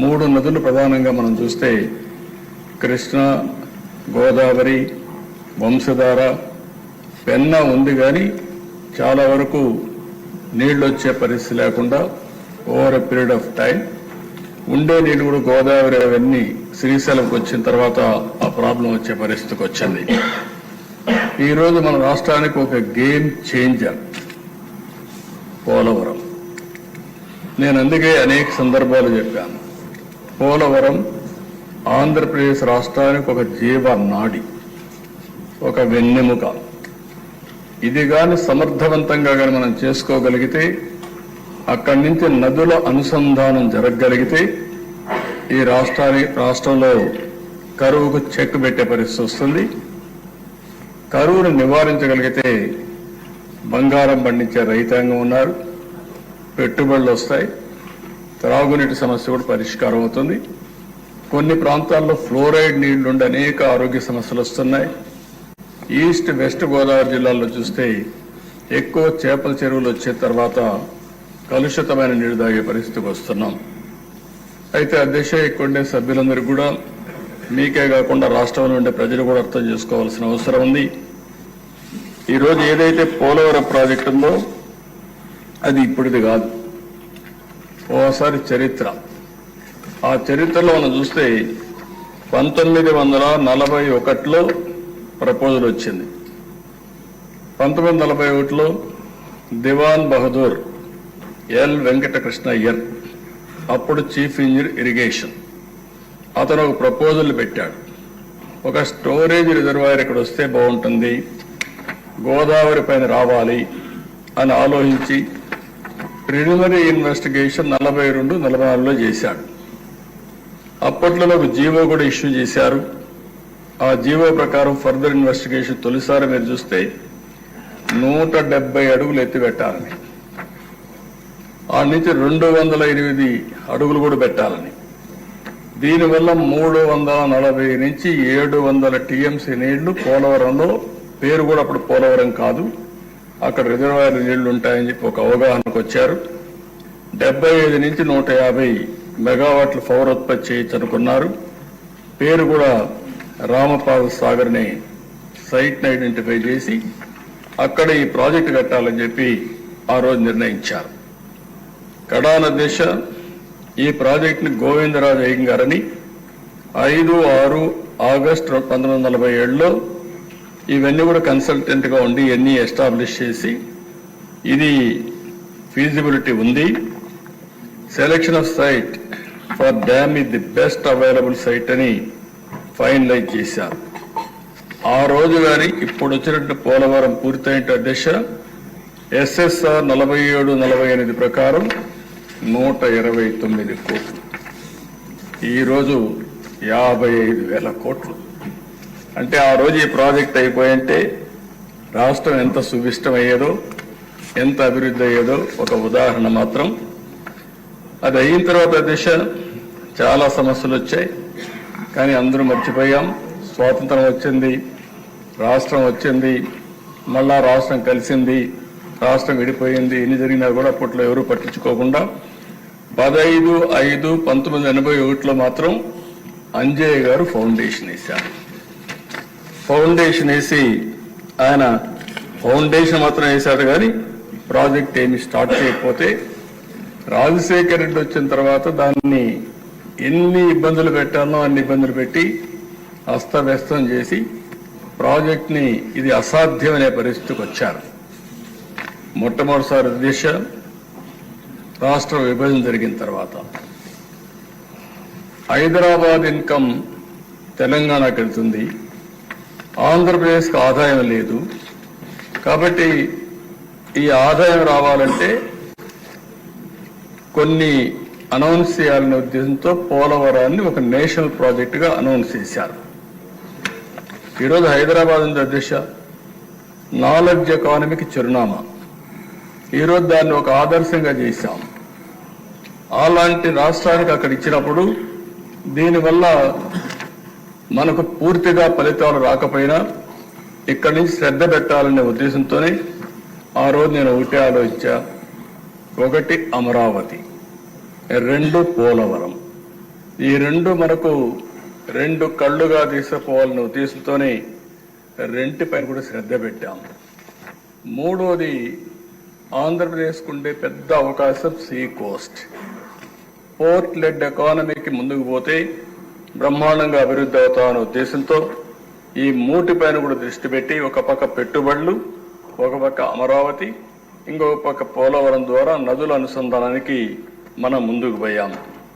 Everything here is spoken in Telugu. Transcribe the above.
మూడు నదులు ప్రధానంగా మనం చూస్తే కృష్ణ, గోదావరి, వంశధార, పెన్నా ఉంది. కానీ చాలా వరకు నీళ్లు వచ్చే పరిస్థితి లేకుండా over a period of time ఉండే నీళ్లు కూడా గోదావరి అవన్నీ శ్రీశైలంకి వచ్చిన తర్వాత ఆ ప్రాబ్లం వచ్చే పరిస్థితికి వచ్చింది. ఈరోజు మన రాష్ట్రానికి ఒక గేమ్ చేంజర్ పోలవరం. నేను అందుకే అనేక సందర్భాలు చెప్పాను, పోలవరం ఆంధ్రప్రదేశ్ రాష్ట్రానికి ఒక జీవనాడి, ఒక వెన్నెముక. ఇది కానీ సమర్థవంతంగా కానీ మనం చేసుకోగలిగితే, అక్కడి నుంచి నదుల అనుసంధానం జరగగలిగితే ఈ రాష్ట్రంలో కరువుకు చెక్ పెట్టే పరిస్థితి వస్తుంది. కరువును నివారించగలిగితే బంగారం పండించే రైతాంగం ఉన్నారు, పెట్టుబడులు వస్తాయి, త్రాగునీటి సమస్య కూడా పరిష్కారం అవుతుంది. కొన్ని ప్రాంతాల్లో ఫ్లోరైడ్ నీళ్లుండి అనేక ఆరోగ్య సమస్యలు వస్తున్నాయి. ఈస్ట్ వెస్ట్ గోదావరి జిల్లాల్లో చూస్తే ఎక్కువ చేపల చెరువులు వచ్చే తర్వాత కలుషితమైన నీళ్లు తాగే పరిస్థితికి వస్తున్నాం. అయితే ఆ దిశ ఇక్కడే సభ్యులందరికీ కూడా, మీకే కాకుండా రాష్ట్రంలో ఉండే ప్రజలు కూడా అర్థం చేసుకోవాల్సిన అవసరం ఉంది. ఈరోజు ఏదైతే పోలవరం ప్రాజెక్టు ఉందో అది ఇప్పుడుది కాదు, ఓసారి చరిత్ర. ఆ చరిత్రలో మనం చూస్తే 1941లో ప్రపోజల్ వచ్చింది. 1941లో దివాన్ బహదూర్ ఎల్ వెంకటకృష్ణ అయ్యర్, అప్పుడు చీఫ్ ఇంజనీర్ ఇరిగేషన్, అతను ఒక ప్రపోజల్ పెట్టాడు. ఒక స్టోరేజ్ రిజర్వాయర్ ఇక్కడ వస్తే బాగుంటుంది, గోదావరి పైన రావాలి అని ఆలోచించి ప్రిలిమినరీ ఇన్వెస్టిగేషన్ 42-44లో చేశాడు. అప్పట్లో ఒక జీవో కూడా ఇష్యూ చేశారు. ఆ జీవో ప్రకారం ఫర్దర్ ఇన్వెస్టిగేషన్ తొలిసారి మీరు చూస్తే 170 అడుగులు ఎత్తిపెట్టాలని, ఆ నుంచి 208 అడుగులు కూడా పెట్టాలని, దీనివల్ల 340 నుంచి 700 టీఎంసీ నీళ్లు పోలవరంలో, పేరు కూడా అప్పుడు పోలవరం కాదు, అక్కడ రిజర్వాయర్ నీళ్లు ఉంటాయని చెప్పి ఒక అవగాహనకు వచ్చారు. 75 నుంచి 150 మెగావాట్ల పవర్ ఉత్పత్తి చేయొచ్చు అనుకున్నారు. పేరు కూడా రామపాద సాగర్ ని సైట్ ని ఐడెంటిఫై చేసి అక్కడ ఈ ప్రాజెక్టు కట్టాలని చెప్పి ఆ రోజు నిర్ణయించారు. కడాన దిశ ఈ ప్రాజెక్టుని గోవిందరాజు అయ్యంగారని 5-6 ఆగస్టు 1947లో ఇవన్నీ కూడా కన్సల్టెంట్ గా ఉండి ఇవన్నీ ఎస్టాబ్లిష్ చేసి ఇది ఫీజిబిలిటీ ఉంది, selection of site for dam is the best available site అని ఫైనలైజ్ చేశారు. ఆ రోజు గాని ఇప్పుడు వచ్చినట్టు పోలవరం పూర్తయిన దిశ ఎస్ఎస్ఆర్ 47-48 ప్రకారం 129 కోట్లు, ఈరోజు 55,000 కోట్లు. అంటే ఆ రోజు ఈ ప్రాజెక్ట్ అయిపోయింటే రాష్ట్రం ఎంత సువిష్టమయ్యేదో, ఎంత అభివృద్ధి అయ్యేదో ఒక ఉదాహరణ మాత్రం. అది అయిన తర్వాత దిశ చాలా సమస్యలు వచ్చాయి, కానీ అందరూ మర్చిపోయాం. స్వాతంత్రం వచ్చింది, రాష్ట్రం వచ్చింది, మళ్ళా రాష్ట్రం కలిసింది, రాష్ట్రం విడిపోయింది. ఎన్ని జరిగినా కూడా అప్పట్లో ఎవరూ పట్టించుకోకుండా 15/5/1981లో మాత్రం అంజయ్య గారు ఫౌండేషన్ వేశారు. ఫౌండేషన్ వేసి ఆయన ఫౌండేషన్ మాత్రం వేశాడు, కానీ ప్రాజెక్ట్ ఏమి స్టార్ట్ చేయకపోతే రాజశేఖర రెడ్డి వచ్చిన తర్వాత దాన్ని ఎన్ని ఇబ్బందులు పెట్టాలో అన్ని ఇబ్బందులు పెట్టి అస్తవ్యస్తం చేసి ప్రాజెక్ట్ని ఇది అసాధ్యమనే పరిస్థితికి వచ్చారు. మొట్టమొదటిసారి దిశ రాష్ట్ర విభజన జరిగిన తర్వాత హైదరాబాద్ ఇన్కమ్ తెలంగాణకు వెళ్తుంది, ఆంధ్రప్రదేశ్కి ఆదాయం లేదు. కాబట్టి ఈ ఆదాయం రావాలంటే కొన్ని అనౌన్స్ చేయాలనే ఉద్దేశంతో పోలవరాన్ని ఒక నేషనల్ ప్రాజెక్టుగా అనౌన్స్ చేశారు. ఈరోజు హైదరాబాద్ ఉంది దిశ, నాలెడ్జ్ ఎకానమీకి చిరునామా. ఈరోజు దాన్ని ఒక ఆదర్శంగా చేశాం. అలాంటి రాష్ట్రానికి అక్కడ ఇచ్చినప్పుడు దీనివల్ల మనకు పూర్తిగా ఫలితాలు రాకపోయినా ఇక్కడి నుంచి శ్రద్ధ పెట్టాలనే ఉద్దేశంతోనే ఆ రోజు నేను ఒకటే ఆలోచించా. 1 అమరావతి, 2 పోలవరం. ఈ రెండు మనకు రెండు కళ్ళుగా తీసుకుపోవాలనే ఉద్దేశంతోనే రెంట్ పైన కూడా శ్రద్ధ పెట్టాం. మూడోది, ఆంధ్రప్రదేశ్కు ఉండే పెద్ద అవకాశం సీ కోస్ట్. పోర్ట్ లెడ్ ఎకానమీకి ముందుకు పోతే బ్రహ్మాండంగా అభివృద్ధి అవుతామనే ఉద్దేశంతో ఈ మూటి పైన కూడా దృష్టి పెట్టి ఒక పక్క పెట్టుబడులు, ఒక పక్క అమరావతి, ఇంకొక పక్క పోలవరం ద్వారా నదుల అనుసంధానానికి మనం ముందుకు పోయాం.